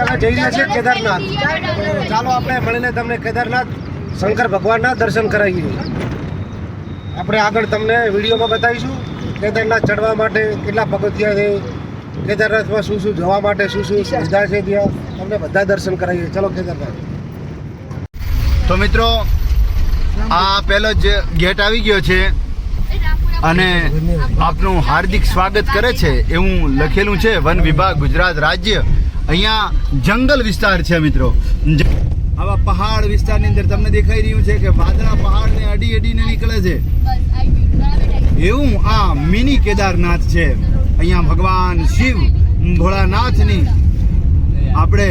હવે જઈ રહ્યા છે કેદારનાથ. ચાલો આપણે મળીને તમને કેદારનાથ શંકર ભગવાનના દર્શન કરાવીએ. આપણે આગળ તમને વિડીયોમાં બતાવીશું કેદારનાથ ચડવા માટે કેટલા પગથિયા છે, કેદારનાથમાં શું શું જવા માટે શું શું સુવિધા છે, ત્યાં તમને બધા દર્શન કરાવીએ. ચલો કેદારનાથ. તો મિત્રો આ પહેલો જ ગેટ આવી ગયો છે અને આપનું હાર્દિક સ્વાગત કરે છે એવું લખેલું છે વન વિભાગ ગુજરાત રાજ્ય. અહીંયા જંગલ વિસ્તાર છે મિત્રો. આવા પહાડ વિસ્તારની અંદર તમને દેખાઈ રહ્યું છે કે વાદળા પહાડને અડીને નીકળે છે એવું આ મિની કેદારનાથ છે. અહીંયા ભગવાન શિવ ભોળાનાથની આપણે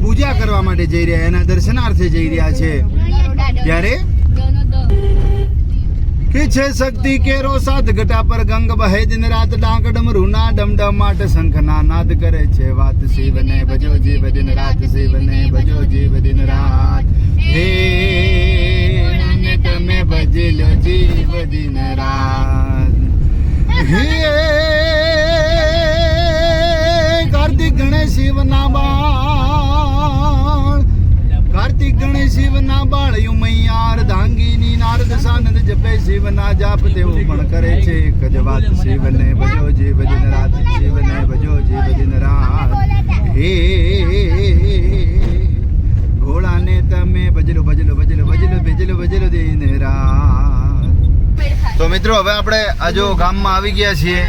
પૂજા કરવા માટે જઈ રહ્યા, એના દર્શનાર્થે જઈ રહ્યા છે. ત્યારે કે છે શક્તિ કેરો સાત ઘટા પર ગંગ બહે દિન રાત ડાંક ડમરૂના ડમડમાટ શંખના નાદ કરે છે વાત શિવને ભજો જીવ દિન રાત, શિવને ભજો જીવ દિન રાત. હે તમે ભજી લો જીવ દિન રાત. હે કાર્તિક ગણેશ શિવના બાળ, કાર્તિક ગણેશ શિવના બાળ યુમૈયાર ધાંગીની નારદ સાનંદ જપે શિવના જાપ તેઓ પણ કરે છે એક જ વાત શિવને ભજો જીવ દિન રાત, શિવને ભજો જીવ દિન રાત. હે ભોળાને તમે ભજલો ભજલો ભજલો ભજલો ભજલો ભજલો દિન રાત. તો મિત્રો હવે આપણે આ જો ગામમાં આવી ગયા છીએ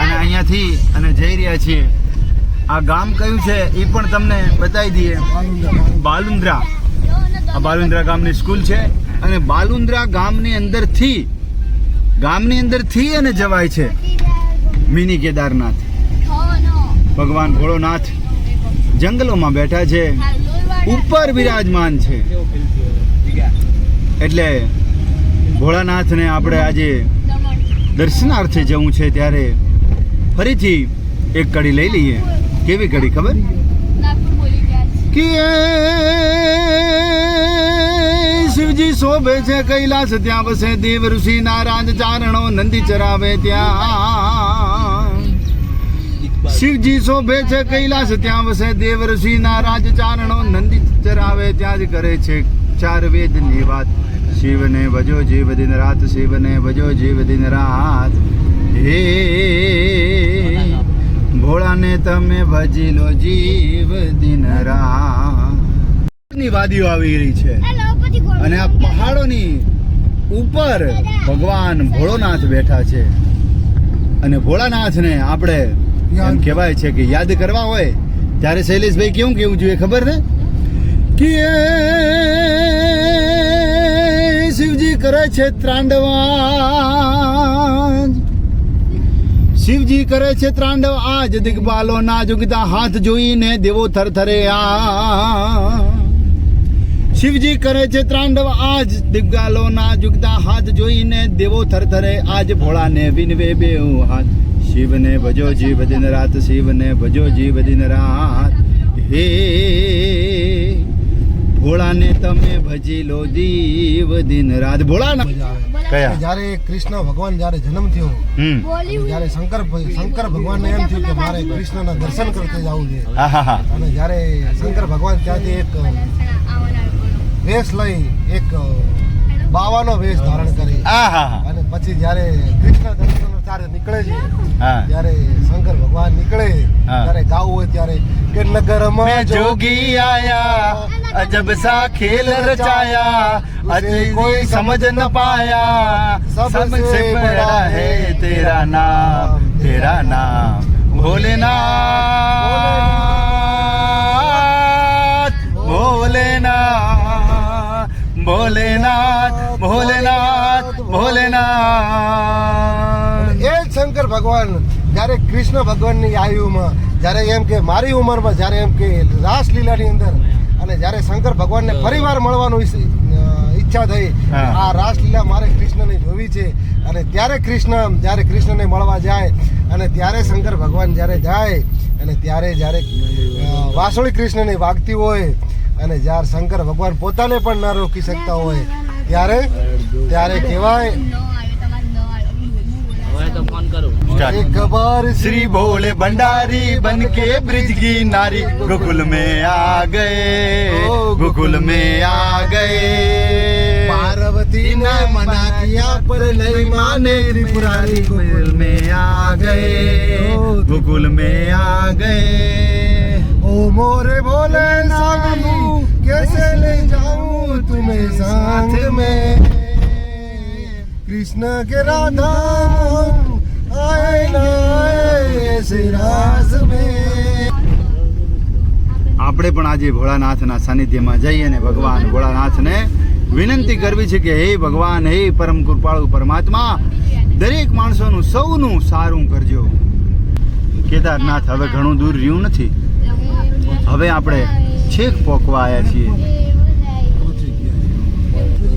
અને અહીંયાથી અને જઈ રહ્યા છીએ. આ ગામ કયું છે એ પણ તમને બતાવી દઈએ. બાલુંદ્રા. આ બાલુંદ્રા ગામની સ્કૂલ છે અને બાલુંદ્રા ગામની અંદરથી અને જવાય છે મિની કેદારનાથ. ભગવાન ભોળોનાથ જંગલોમાં બેઠા છે, ઉપર બિરાજમાન છે. એટલે ભોળાનાથને આપણે આજે દર્શનાર્થે જવું છે ત્યારે ફરીથી એક કડી લઈ લઈએ. કેવી કડી ખબર કે શિવજી શોભે છે કૈલાસ ત્યાં વસે દેવ ઋષિ નારાજ ચારણો નંદી ચરાવે ત્યાં. શિવજી શોભે છે કૈલાસ ત્યાં વસે દેવ ઋષિ નારાજ ચારણો નંદી ચરાવે ત્યાં જ કરે છે ચાર વેદની વાત. શિવને ભજો જીવ દિન રાત, શિવને ભજો જીવ દિન રાત. હે ભોળાને તમે ભજી લો જીવ દિન રાત. ની વાદીઓ આવી રહી છે અને આ પહાડોની ઉપર ભગવાન ભોળોનાથ બેઠા છે. અને ભોળાનાથને આપણે એમ કહેવાય છે કે યાદ કરવા હોય ત્યારે શૈલેષભાઈ કેવું કેવું જોઈએ ખબર છે કે શિવજી કરે છે ત્રાંડવા, શિવજી કરે છે ત્રાંડવ આજ દિગ્બાલો ના જુગતા હાથ જોઈને દેવો થરથરે આ. શિવજી કરે છે ત્રાંડવ આજ દિગ્બાલો ના જુગતા હાથ જોઈને દેવો થરથરે આજ ભોળાને વિનવે બેઉ હાથ. શિવને ભજો જીવ દિન રાત, શિવને ભજો જીવ દિન રાત. હે ભોળાને તમે ભજી લો જીવ દિન રાત. ભોળાનાથ કયા જ્યારે કૃષ્ણ ભગવાન જ્યારે જન્મ થયો, જ્યારે શંકર ભગવાનને એમ થયું કે મારે કૃષ્ણના દર્શન કરતે જવું છે. અને જ્યારે શંકર ભગવાન ત્યાંથી એક વેશ લઈ એક બાવાનો વેશ ધારણ કરી અને પછી જ્યારે કૃષ્ણ દર્શન નીકળે છે ત્યારે શંકર ભગવાન નીકળે ત્યારે ગાવું હોય ત્યારે કે નગરમાં જોગી આયા અજબ સા ખેલ રચાયા અજય કોઈ સમજ ન પાયા सबसे बड़ा है तेरा नाम भोलेनाथ भोलेनाथ भोलेनाथ भोलेनाथ भोलेनाथ. એ શંકર ભગવાન જ્યારે કૃષ્ણ ભગવાનની આયુમાં જ્યારે એમ કે મારી ઉંમરમાં જ્યારે એમ કે રાસલીલાની અંદર અને જ્યારે શંકર ભગવાનને ફરીવાર મળવાનું ઈચ્છા થઈ, આ રાસલીલા મારે કૃષ્ણને જોવી છે. અને ત્યારે જ્યારે કૃષ્ણને મળવા જાય અને ત્યારે શંકર ભગવાન જ્યારે જાય અને ત્યારે જ્યારે વાંસળી કૃષ્ણની વાગતી હોય અને જ્યારે શંકર ભગવાન પોતાને પણ ન રોકી શકતા હોય ત્યારે કહેવાય હોય તો ફોન કરું. एक बार श्री भोले भंडारी बन के ब्रिज की नारी गोकुल में आ गए, गोकुल में आ गए. पार्वती ने मना किया पर नहीं माने त्रिपुरारी गोकुल में आ गए, गोकुल में आ गए. ओ मोरे भोले नागू कैसे ले जाऊं तुम्हें साथ में कृष्ण के राधा मोहन आए ना आए ऐसे रास में. આપણે પણ આજે ભોળાનાથના સાનિધ્યમાં જઈ અને ભગવાન ભોળાનાથને વિનંતી કરવી છે કે હે ભગવાન, હે પરમ કૃપાળુ પરમાત્મા, દરેક માણસોનું સૌનું સારું કરજો. કેદારનાથ હવે ઘણું દૂર રહ્યું નથી. હવે આપણે છેક પહોંચવા આવ્યા છીએ.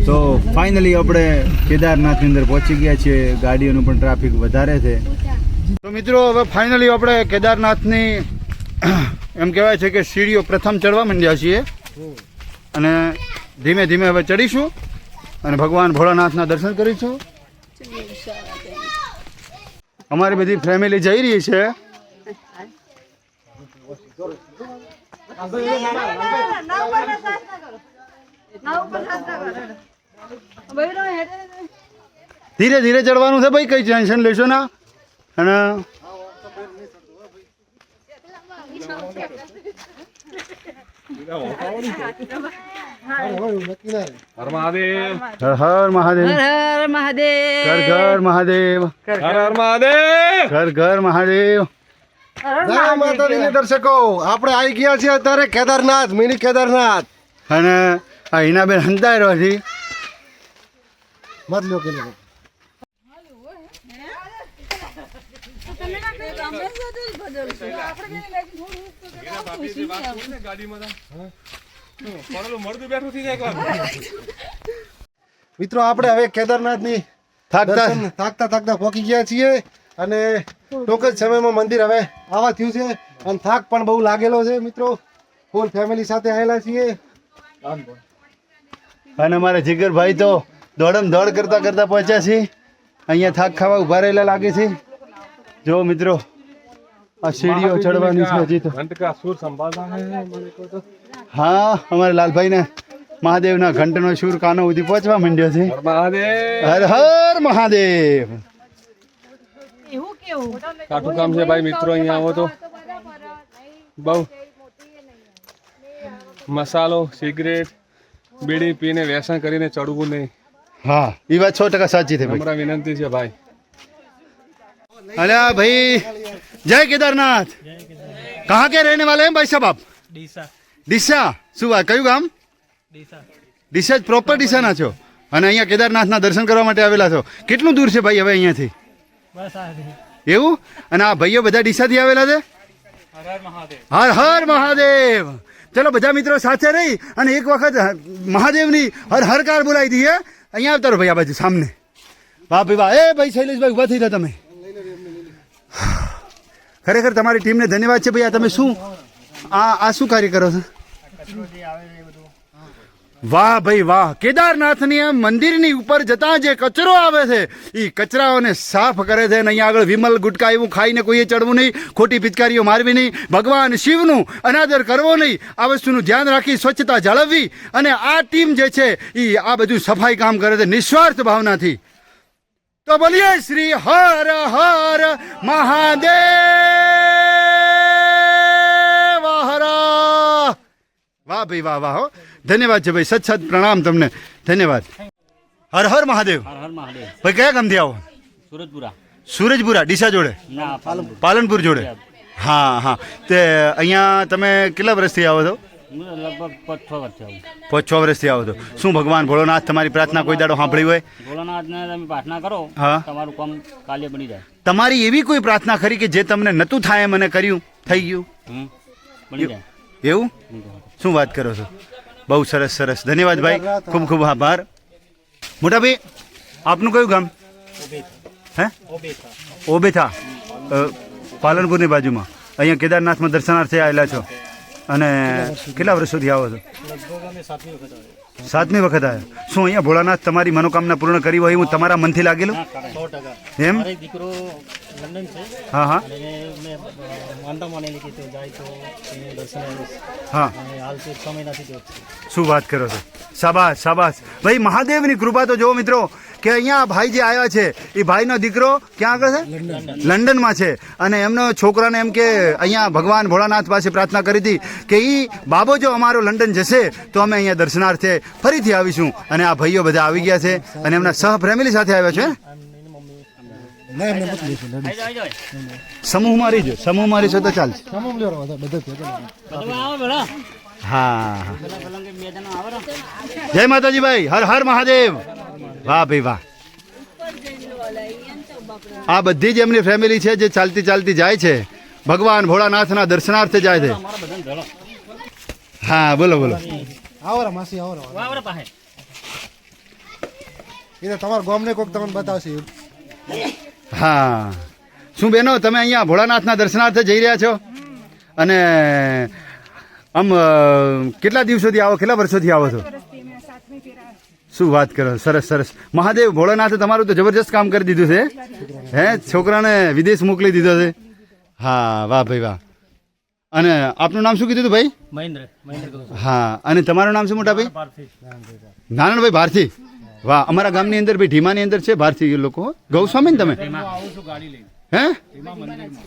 તો ફાઇનલી આપણે કેદારનાથની અંદર પહોંચી ગયા છીએ. ગાડીઓનું પણ ટ્રાફિક વધારે છે. તો મિત્રો હવે ફાઇનલી આપણે કેદારનાથની એમ કહેવાય છે કે સીડીઓ પ્રથમ ચડવા માંડ્યા છીએ અને ધીમે ધીમે હવે ચડીશું અને ભગવાન ભોળાનાથના દર્શન કરીશું. અમારી બધી ફેમિલી જઈ રહી છે. ધીરે ધીરે ચડવાનું છે ભાઈ, કઈ ટેન્શન લેશો ના. અને હર હર મહાદેવ, હર હર મહાદેવ, ઘર ઘર મહાદેવ, હર હર મહાદેવ. ઘર ઘર મહાદેવ. જય માતાજીના દર્શકો, આપણે આવી ગયા છીએ અત્યારે કેદારનાથ, મિની કેદારનાથ. અને આ હિનાબેન હંતાઈ રહ્યો છે. મત લો કે લો. મિત્રો આપણે હવે કેદારનાથની થાકતા થાકતા થાકતા પહોંચી ગયા છીએ અને ટૂંક જ સમયમાં મંદિર હવે આવા થયું છે અને થાક પણ બહુ લાગેલો છે. મિત્રો ફૂલ ફેમિલી સાથે આવેલા છીએ. અને અમારા જીગરભાઈ તો દોડમ દોડ કરતા કરતા પહોંચ્યા છે. અહીંયા થાક ખાવા ઉભા રહેલા લાગે છે. જો મિત્રો આ સીડીઓ ચડવાની છે હજી તો. घंट का सुर संभालना है हमारे को तो. હા, અમારા લાલભાઈને મહાદેવના ઘંટનો શૂર કાનો સુધી પહોંચવા માંડ્યો છે. हर महादेव. હર હર મહાદેવ. કાઠું કામ છે ભાઈ. મિત્રો અહીંયા આવો તો બહુ મસાલો, સિગરેટ, બીડી પીને વ્યસન કરીને ચડવું નહીં. હા, એ વાત 100% સાચી છે ભાઈ. હમણાં વિનંતી છે ભાઈ. અલ્યા ભાઈ, જય કેદારનાથ. કहाँ के रहने वाले हैं भाई साहब आप? ડીસા. શું વાત, કયું ગામ? ડીસા જ પ્રોપર ડીસાના છો અને અહીંયા કેદારનાથના દર્શન કરવા માટે આવેલા છો. કેટલું દૂર છે ભાઈ હવે અહીંયાથી? એવું? અને આ ભાઈઓ બધા ડીસાથી આવેલા છે? હર હર મહાદેવ. ચલો બધા મિત્રો સાથે રહી અને એક વખત મહાદેવની હર હર કાર બોલાવી દઈએ. અહીંયા આવતા રહો ભાઈ, આ બાજુ સામને. વાહ ભાઈ વાહ. એ ભાઈ શૈલેષભાઈ ઉભા થઈ રહ્યા તમે. ખરેખર તમારી ટીમને ધન્યવાદ છે ભાઈ. આ તમે શું આ શું કાર્ય કરો છો? વાહ ભાઈ વાહ. કેદારનાથની આ મંદિરની ઉપર જતા જે કચરો આવે છે એ કચરાઓને સાફ કરે છે અને અહીંયા આગળ વિમલ ગુટકા એવું ખાઈને કોઈએ ચડવું નહીં, ખોટી પિચકારીઓ મારવી નહીં, ભગવાન શિવનું અનાદર કરવો નહીં. આ વસ્તુનું ધ્યાન રાખી સ્વચ્છતા જાળવવી અને આ ટીમ જે છે એ આ બધું સફાઈ કામ કરે છે નિસ્વાર્થ ભાવનાથી. તો બોલીએ શ્રી હર હર મહાદેવ હર. વાહ ભાઈ વાહ વાહ. હો, ધન્યવાદ છે ભાઈ. સત સત પ્રણામ તમને. ધન્યવાદ. હર હર મહાદેવ. હર હર મહાદેવ. ભાઈ કયા ગામથી આવો? સુરજપુરા. સૂરજપુરા ડીસા જોડે? ના, પાલનપુર. પાલનપુર જોડે. હા હા. તે અહીંયા તમે કેટલા વર્ષથી આવો છો? હું લગભગ 5-6 વર્ષથી આવું. 5-6 વર્ષથી આવો છો. શું ભગવાન ભોળોનાથ તમારી પ્રાર્થના કોઈ દાડો સાંભળી હોય? ભોળાનાથને તમે પ્રાર્થના કરો, હા. તમારું કામ કાલે બની જાય. તમારી એવી કોઈ પ્રાર્થના ખરી કે જે તમને નતું થાય મને કર્યું થઈ ગયું બની જાય. એવું? બની જાય. શું વાત કરો છો? બહુ સરસ સરસ. ધન્યવાદ ભાઈ, ખૂબ ખૂબ આભાર. મોટા ભાઈ, આપનું કયું ગામ? હે? ઓબેથા. પાલનપુરની બાજુમાં. અહીંયા કેદારનાથમાં દર્શનાર્થે આવેલા છો અને કેટલા વર્ષોથી આવો છો? લગભગ અમે 7મી વખત આવે. 7મી વખત આવ્યા. શું અહીંયા ભોળાનાથ તમારી મનોકામના પૂર્ણ કરી હોય એવું તમારા મનથી લાગેલું? 100% એમ? મારો એક દીકરો લંડન છે હા હા અને મેં માનતા માનેલી કે તે જાય તો એનું દર્શન આવીશ હા. અને હાલ તો 6 મહિનાથી જો છે. શું વાત કરો છો? શાબાશ શાબાશ ભાઈ, મહાદેવની કૃપા તો જુઓ મિત્રો કે અહીંયા ભાઈ જે આવ્યા છે એ ભાઈનો દીકરો ક્યાં આગળ છે? લંડનમાં છે. અને એમનો છોકરાને એમ કે અહીંયા ભગવાન ભોળાનાથ પાસે પ્રાર્થના કરી હતી કે એ બાબો જો અમારો લંડન જશે તો અમે અહીંયા દર્શનાર્થે ફરીથી આવીશું. અને આ ભાઈઓ બધા આવી ગયા છે અને એમના સહ ફેમિલી સાથે આવ્યા છે. ના એમને મત લેશે આવી જાઓ. સમૂહમાં રહીજો, સમૂહમાં રહીશો તો ચાલશે. સમૂહ લેવાનો બધા બધા આવો બેડા. હા, પેલા કે 2 જણા આવે ને. જય માતાજી ભાઈ, હર હર મહાદેવ. વાહ ભાઈ વાહ. આ બધી જ એમની ફેમિલી છે જે ચાલતી ચાલતી જાય છે ભગવાન ભોળાનાથના દર્શનાર્થે જાય છે. અમારા બધાને ધડો. હા બોલો બોલો. આવો રે માસી આવો રે વાવરે પાસે. એ તો તમારા ગામને કોઈક તમને બતાવશે. હા, શું બેનો તમે અહીંયા ભોળાનાથના દર્શનાર્થે જઈ રહ્યા છો? અને આમ કેટલા દિવસોથી આવો, કેટલા વર્ષોથી આવો છો? શું વાત કરો, સરસ સરસ. મહાદેવ ભોળાનાથે તમારું તો જબરજસ્ત કામ કરી દીધું છે હે, છોકરાને વિદેશ મોકલી દીધો છે. હા વાહ ભાઈ વાહ. અને આપનું નામ શું કીધું હતું ભાઈ? મહેન્દ્ર કહું છું. હા, અને તમારું નામ શું મોટા ભાઈ? ભારતી નારાયણભાઈ ભારતી. વાહ, અમારા ગામની અંદર ભાઈ ઢીમાની અંદર છે ભારતી લોકો. ગૌસ્વામી ને તમે? હે,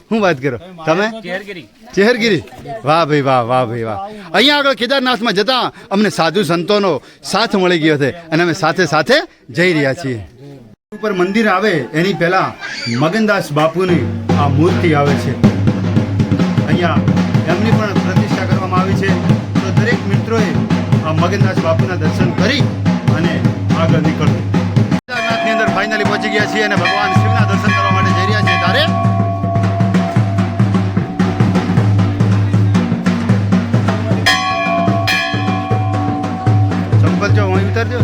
શું વાત કરો તમે? કેરગીરી. ચેહરગીરી. વાહ ભાઈ વાહ, વાહ ભાઈ વાહ. અહીંયા આગળ કેદારનાથમાં જતા અમને સાધુ સંતોનો સાથ મળી ગયો છે અને અમે સાથે સાથે જઈ રહ્યા છીએ. ઉપર મંદિર આવે એની પહેલા મગનદાસ બાપુની આ મૂર્તિ આવે છે. અહીંયા એમની પણ પ્રતિષ્ઠા કરવામાં આવી છે. તો દરેક મિત્રોએ આ મગનદાસ બાપુના દર્શન કરી અને આગળ નીકળવું. કેદારનાથની અંદર ફાઇનલી પહોંચી ગયા છીએ અને ભગવાન શિવના દર્શન કરવા માટે જઈ રહ્યા છીએ. તારે ચંપલ જો અહીં ઉતારજો.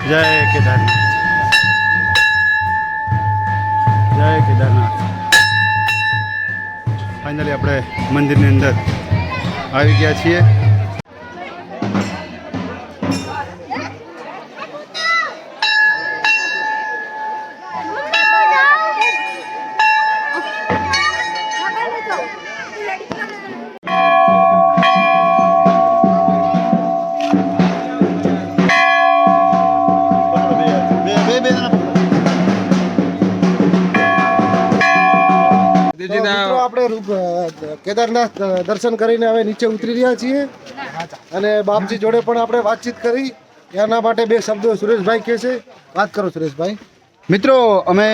જય કેદારનાથ, જય કેદારનાથ. ફાઇનલી આપણે મંદિરની અંદર આવી ગયા છીએ. તો મિત્રો આપણે કેદારનાથ દર્શન કરીને હવે નીચે ઉતરી રહ્યા છીએ અને બાપજી જોડે પણ આપણે વાતચીત કરી. એના માટે 2 શબ્દો સુરેશભાઈ કહે છે. વાત કરો સુરેશભાઈ. મિત્રો, અમે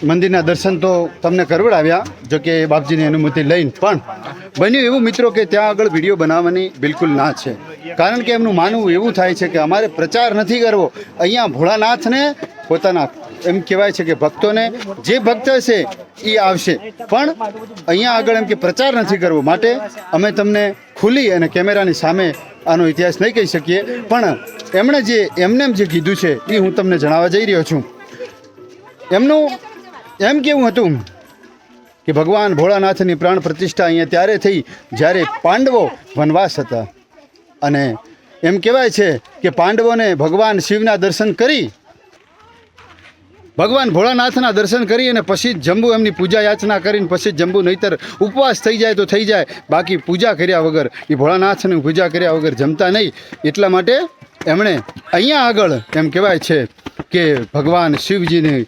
મંદિરના દર્શન તો તમને કરવડાવ્યા, જો કે બાપજીની અનુમતિ લઈને, પણ બન્યું એવું મિત્રો કે ત્યાં આગળ વિડીયો બનાવવાની બિલકુલ ના છે. કારણ કે એમનું માનવું એવું થાય છે કે અમારે પ્રચાર નથી કરવો. અહીંયા ભોળાનાથને પોતાના એમ કહેવાય છે કે ભક્તોને જે ભક્ત હશે એ આવશે, પણ અહીંયા આગળ એમ કે પ્રચાર નથી કરવો. માટે અમે તમને ખુલ્લી અને કેમેરાની સામે આનો ઇતિહાસ નહીં કહી શકીએ, પણ એમણે જે એમને જે કીધું છે એ હું તમને જણાવવા જઈ રહ્યો છું. એમનું એમ કેવું હતું કે ભગવાન ભોળાનાથની પ્રાણ પ્રતિષ્ઠા અહીંયા ત્યારે થઈ જ્યારે પાંડવો વનવાસ હતા. અને એમ કહેવાય છે કે પાંડવોને ભગવાન શિવના દર્શન કરી, ભગવાન ભોળાનાથના દર્શન કરી અને પછી જ જંબુ એમની પૂજા યાચના કરીને પછી જ જંબુ, નહીંતર ઉપવાસ થઈ જાય તો થઈ જાય, બાકી પૂજા કર્યા વગર એ ભોળાનાથની પૂજા કર્યા વગર જમતા નહીં. એટલા માટે એમણે અહીંયા આગળ એમ કહેવાય છે કે ભગવાન શિવજીની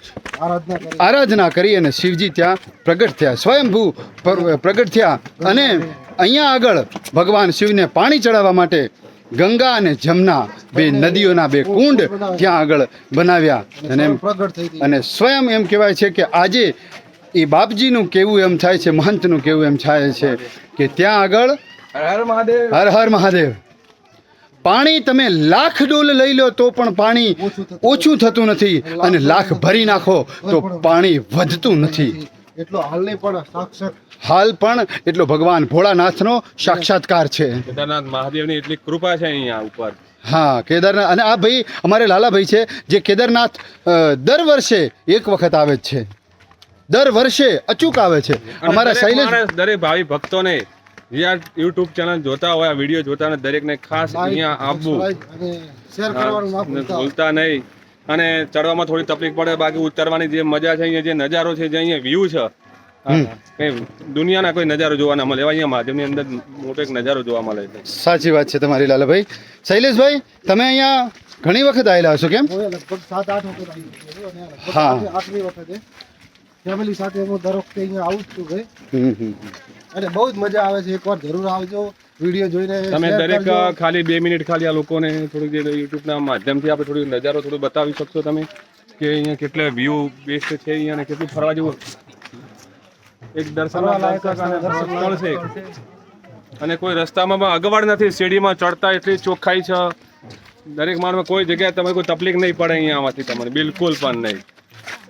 આરાધના કરી અને શિવજી ત્યાં પ્રગટ થયા, સ્વયંભૂ પ્રગટ થયા. અને અહીંયા આગળ ભગવાન શિવને પાણી ચડાવવા માટે ગંગા અને જમના 2 નદીઓના 2 કુંડ ત્યાં આગળ બનાવ્યા. અને સ્વયં એમ કહેવાય છે કે આજે એ બાપજીનું કેવું એમ થાય છે, મહંતનું કેવું એમ થાય છે કે ત્યાં આગળ હર હર મહાદેવ પાણી તમે લાખ ડોલ લઈ લો તો પણ પાણી ઓછું થતું નથી અને લાખ ભરી નાખો તો પાણી વધતું નથી. એટલો હાલની પણ સાક્ષાત હાલ પણ એટલો ભગવાન ભોળાનાથનો સાક્ષાત્કાર છે. કેદારનાથ મહાદેવની એટલી કૃપા છે અહીંયા ઉપર. હા, કેદારનાથ. અને આ ભાઈ અમારે લાલાભાઈ છે જે કેદારનાથ દર વર્ષે એક વખત આવે જ છે, દર વર્ષે અચૂક આવે છે. અને અમારા દરેક શૈલેષ માણસ, દરેક ભાવિ ભક્તોને જે આ યુટ્યુબ ચેનલ જોતા હોય, આ વિડીયો જોતા હોય, દરેકને ખાસ અહીંયા આવવું અને શેર કરવાનું ના ભૂલતા. ભૂલતા નહીં. અને ચડવામાં થોડી તકલીફ પડે, બાકી ઉતરવાની જે મજા છે, અહીંયા જે નજારો છે, જે અહીંયા વ્યૂ છે, કઈ દુનિયાના કોઈ નજારો જોવા ના મળે. એવા અહીંયા મહાદેવની અંદર મોટો એક નજારો જોવા મળે છે. સાચી વાત છે તમારી લાલાભાઈ. શૈલેષભાઈ, તમે અહીંયા ઘણી વખત આવેલા હશો કેમ? હું લગભગ 7-8 વખત આવી ગયો અને લગભગ હા. 8મી વખતે ફેમિલી સાથે હું દર વખતે અહીંયા આવું જ છું ભાઈ. હમ. અને બહુ જ મજા આવે છે. એકવાર જરૂર આવજો, વિડીયો જોઈને તમે share દરેક કરજો. ખાલી 2 મિનિટ ખાલી આ લોકોને થોડીક જે યુટ્યુબના માધ્યમથી આપણે થોડી નજારો થોડું બતાવી શકશો તમે કે અહીંયા કેટલા વ્યૂ બેસ્ટ છે અહીંયા અને કેટલું ફરવા જેવું એક દર્શનના સ્થળ છે. અને કોઈ રસ્તામાં પણ અગવડ નથી, સીડીમાં ચડતા એટલી ચોખ્ખાઈ છે. દરેક માણસમાં કોઈ જગ્યાએ તમે કોઈ તકલીફ નહીં પડે અહીંયા આવવાથી તમને, બિલકુલ પણ નહીં.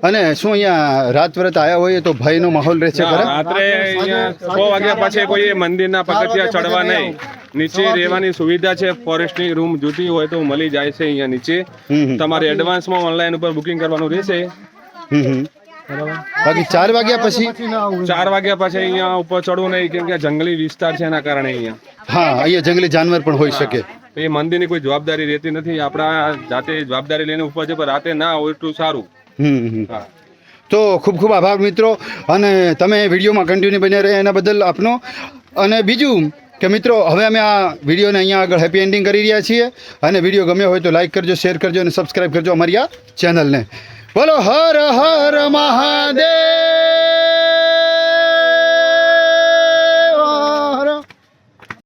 અને શું અહીંયા રાત વ્રત આવ્યા હોય તો ભયનો માહોલ રહે છે ખરા? રાત્રે અહીંયા 6 વાગ્યા પછી કોઈ મંદિરના પગથિયા ચડવા નહીં. નીચે રહેવાની સુવિધા છે, ફોરેસ્ટની રૂમ જોતી હોય તો મળી જાય છે અહીંયા નીચે. તમારે એડવાન્સમાં ઓનલાઈન ઉપર બુકિંગ કરવાનું રહેશે. હમ. બાકી 4 વાગ્યા પછી? પછી ના આવું. 4 વાગ્યા પછી અહીંયા ઉપર ચડવું નહીં, કેમ કે આ જંગલી વિસ્તાર છે એના કારણે અહીંયા. હા, અહીંયા જંગલી જાનવર પણ હોઈ શકે. એ મંદિરની કોઈ જવાબદારી રહેતી નથી, આપણા જાતે જવાબદારી લઈને ઉપર છે, પણ રાતે ના હોય એટલું સારું. હમ. હા. તો ખૂબ ખૂબ આભાર મિત્રો, અને તમે વિડીયોમાં કન્ટિન્યુ બન્યા રહે એના બદલ આપનો. અને બીજું કે મિત્રો, હવે અમે આ વિડીયોને અહીંયા આગળ હેપી એન્ડિંગ કરી રહ્યા છીએ. અને વિડીયો ગમ્યો હોય તો લાઈક કરજો, શેર કરજો અને સબસ્ક્રાઈબ કરજો અમારી આ ચેનલને. બોલો હર હર મહાદેવ.